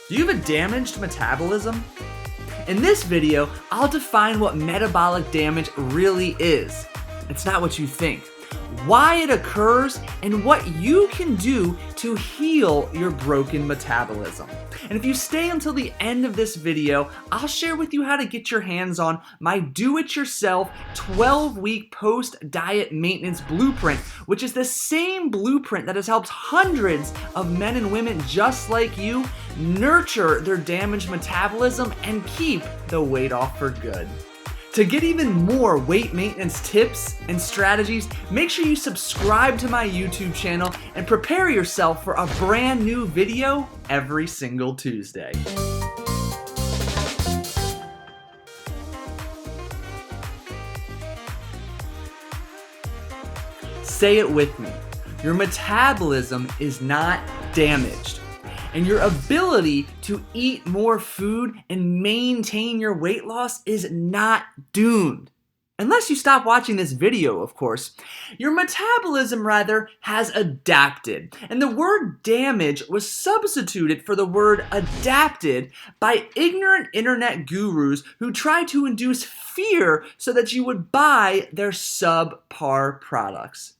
Do you have a damaged metabolism? In this video, I'll define what metabolic damage really is. It's not what you think. Why it occurs, and what you can do to heal your broken metabolism. And if you stay until the end of this video, I'll share with you how to get your hands on my do-it-yourself 12-week post-diet maintenance blueprint, which is the same blueprint that has helped hundreds of men and women just like you nurture their damaged metabolism and keep the weight off for good. To get even more weight maintenance tips and strategies, make sure you subscribe to my YouTube channel and prepare yourself for a brand new video every single Tuesday. Say it with me. Your metabolism is not damaged, and your ability to eat more food and maintain your weight loss is not doomed. Unless you stop watching this video, of course. Your metabolism, rather, has adapted. And the word damage was substituted for the word adapted by ignorant internet gurus who try to induce fear so that you would buy their subpar products.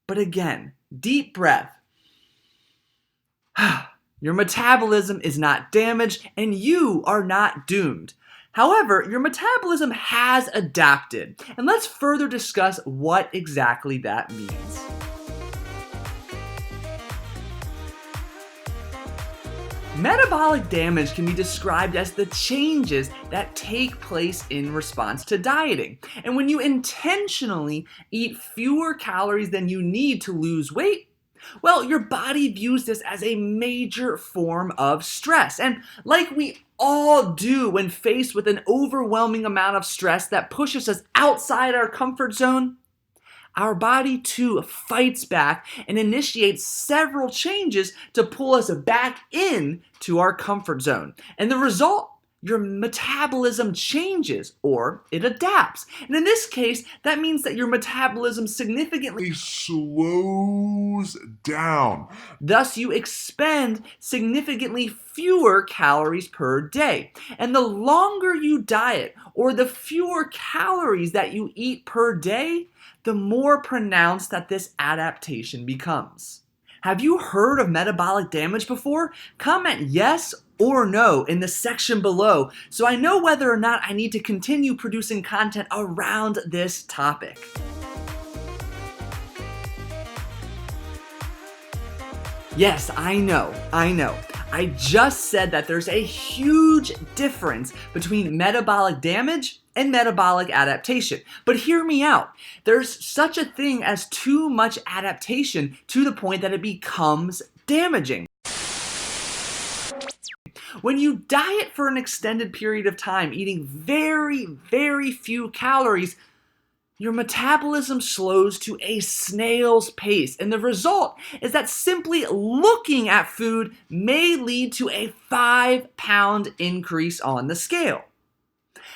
But again, deep breath. Your metabolism is not damaged, and you are not doomed. However, your metabolism has adapted, and let's further discuss what exactly that means. Metabolic damage can be described as the changes that take place in response to dieting. And when you intentionally eat fewer calories than you need to lose weight, well, your body views this as a major form of stress. And like we all do when faced with an overwhelming amount of stress that pushes us outside our comfort zone, our body too fights back and initiates several changes to pull us back in to our comfort zone. And the result? Your metabolism changes, or it adapts. And in this case, that means that your metabolism significantly slows down. Thus, you expend significantly fewer calories per day. And the longer you diet, or the fewer calories that you eat per day, the more pronounced that this adaptation becomes. Have you heard of metabolic damage before? Comment yes or no in the section below so I know whether or not I need to continue producing content around this topic. Yes, I know. I just said that there's a huge difference between metabolic damage and metabolic adaptation. But hear me out. There's such a thing as too much adaptation to the point that it becomes damaging. When you diet for an extended period of time, eating very, very few calories, your metabolism slows to a snail's pace, and the result is that simply looking at food may lead to a 5-pound increase on the scale.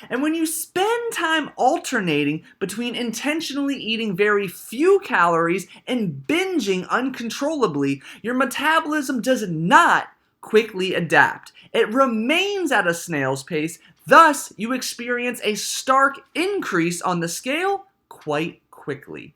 And when you spend time alternating between intentionally eating very few calories and binging uncontrollably, your metabolism does not quickly adapt. It remains at a snail's pace, thus you experience a stark increase on the scale quite quickly.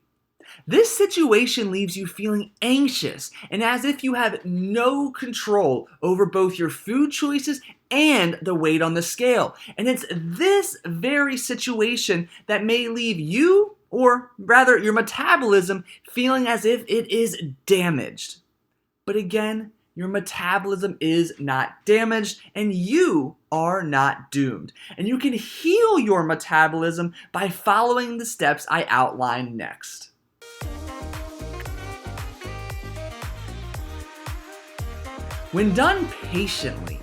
This situation leaves you feeling anxious and as if you have no control over both your food choices and the weight on the scale. And it's this very situation that may leave you, or rather your metabolism, feeling as if it is damaged. But again, your metabolism is not damaged and you are not doomed. And you can heal your metabolism by following the steps I outline next. When done patiently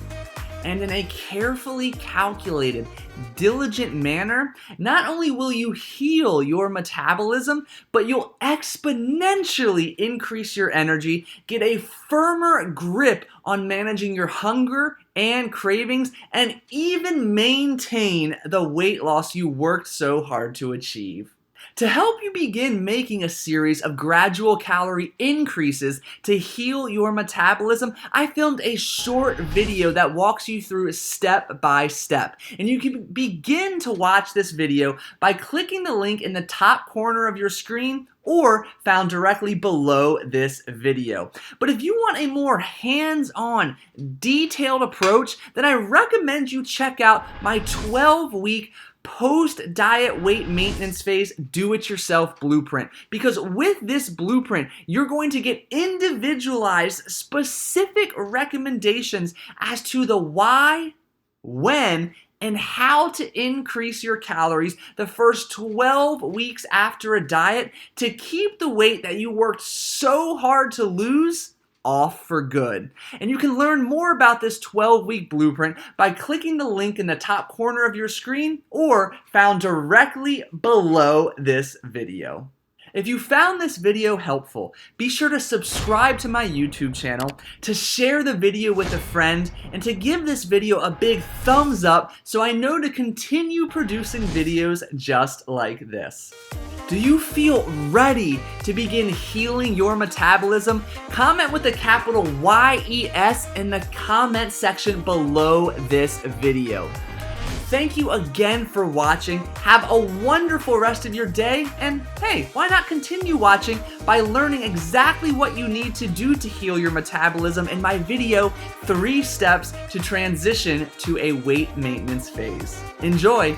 and in a carefully calculated, diligent manner, not only will you heal your metabolism, but you'll exponentially increase your energy, get a firmer grip on managing your hunger and cravings, and even maintain the weight loss you worked so hard to achieve. To help you begin making a series of gradual calorie increases to heal your metabolism, I filmed a short video that walks you through step by step. And you can begin to watch this video by clicking the link in the top corner of your screen or found directly below this video. But if you want a more hands-on, detailed approach, then I recommend you check out my 12-week post-diet weight maintenance phase do-it-yourself blueprint. Because with this blueprint, you're going to get individualized, specific recommendations as to the why, when, and how to increase your calories the first 12 weeks after a diet to keep the weight that you worked so hard to lose off for good. And you can learn more about this 12-week blueprint by clicking the link in the top corner of your screen or found directly below this video. If you found this video helpful, be sure to subscribe to my YouTube channel, to share the video with a friend, and to give this video a big thumbs up so I know to continue producing videos just like this. Do you feel ready to begin healing your metabolism? Comment with the capital YES in the comment section below this video. Thank you again for watching. Have a wonderful rest of your day, and hey, why not continue watching by learning exactly what you need to do to heal your metabolism in my video, 3 Steps to Transition to a Weight Maintenance Phase. Enjoy!